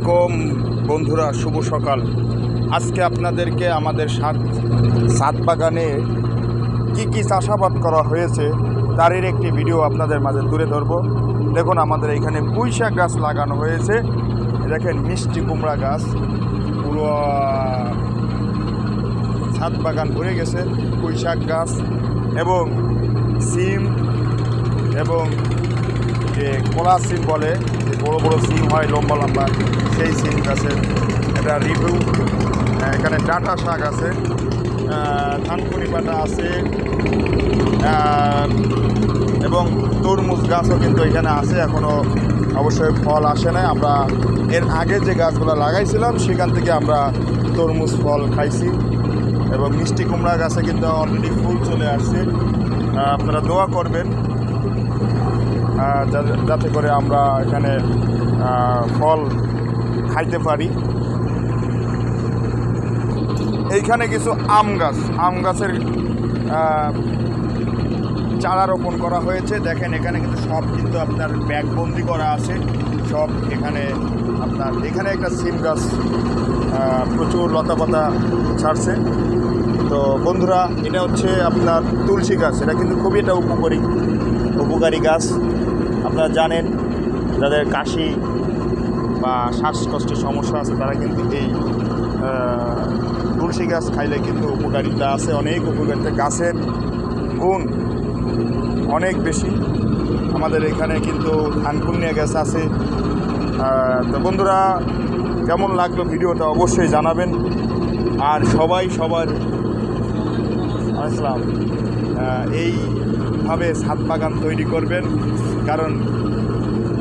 কম বন্ধুরা, শুভ সকাল। আজকে আপনাদেরকে আমাদের ছাদ বাগানে কি চাষাবাদ করা হয়েছে তারই একটি ভিডিও আপনাদের মাঝে তুলে ধরব। দেখুন, আমাদের এখানে পুঁইশাক গাছ লাগানো হয়েছে। দেখেন, মিষ্টি কুমড়া গাছ পুরো ছাদ বাগান ভরে গেছে। পুঁইশাক গাছ এবং সিম এবং যে কলা সিম বলে, যে বড় বড় সিম হয় লম্বা লম্বা, সেই সিম গাছের এটা রিভিউ। এখানে ডাঁটা শাক আছে, ধানকুনি পাতা আছে এবং তরমুজ গাছও কিন্তু এখানে আছে। এখনও অবশ্যই ফল আসে নাই। আমরা এর আগে যে গাছগুলো লাগাইছিলাম সেখান থেকে আমরা তরমুজ ফল খাইছি। এবং মিষ্টি কুমড়া গাছে কিন্তু অলরেডি ফুল চলে আসছে। আপনারা দোয়া করবেন যাতে করে আমরা এখানে ফল খাইতে পারি। এইখানে কিছু আম গাছের চারা রোপণ করা হয়েছে। দেখেন, এখানে কিন্তু সব কিন্তু আপনার ব্যাগবন্দি করা আছে সব। এখানে একটা সিম গাছ প্রচুর লতাপাতা ছাড়ছে। তো বন্ধুরা, এটা হচ্ছে আপনার তুলসী গাছ। এটা কিন্তু খুবই একটা উপকারী গাছ। আপনারা জানেন, যাদের কাশি বা শ্বাসকষ্টের সমস্যা আছে তারা কিন্তু এই তুলসী গাছ খাইলে কিন্তু উপকারিতা আছে, অনেক উপকারিতা। গাছের গুণ অনেক বেশি। আমাদের এখানে কিন্তু ধানকুনিয়া গাছ আছে। তো বন্ধুরা, কেমন লাগলো ভিডিওটা অবশ্যই জানাবেন। আর সবার আসলাম এইভাবে ছাদ বাগান তৈরি করবেন, কারণ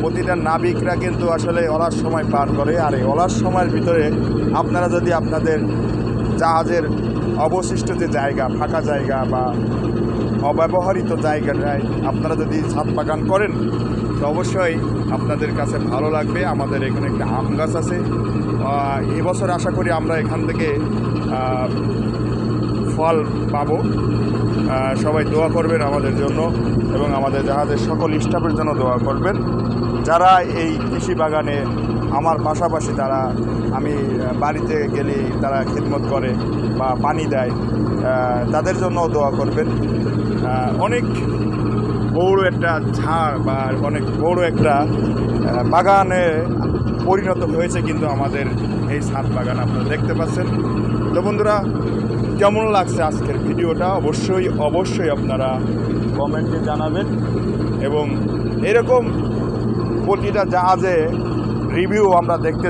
প্রতিটা নাবিকরা কিন্তু আসলে অলস সময় পার করে। আর এই অলস সময়ের ভিতরে আপনারা যদি আপনাদের জাহাজের অবশিষ্ট যে জায়গা, ফাঁকা জায়গা বা অব্যবহৃত জায়গাটায় আপনারা যদি ছাদ বাগান করেন তো অবশ্যই আপনাদের কাছে ভালো লাগবে। আমাদের এখানে একটা আম গাছ আছে। এবছর আশা করি আমরা এখান থেকে ফল পাবো। সবাই দোয়া করবেন আমাদের জন্য এবং আমাদের জাহাজের সকল স্টাফের জন্য দোয়া করবেন। যারা এই কৃষি বাগানে আমার পাশাপাশি আমি বাড়িতে গেলে তারা খিদমত করে বা পানি দেয়, তাদের জন্য দোয়া করবেন। অনেক বড় একটা ঝাড় বা অনেক বড় একটা বাগানে পরিণত হয়েছে কিন্তু আমাদের এই ছাদ বাগান, আপনারা দেখতে পাচ্ছেন। তো বন্ধুরা, কেমন লাগছে আজকের ভিডিওটা অবশ্যই আপনারা কমেন্টে জানাবেন। এবং এরকম প্রতিটা জাহাজে রিভিউ আমরা দেখতে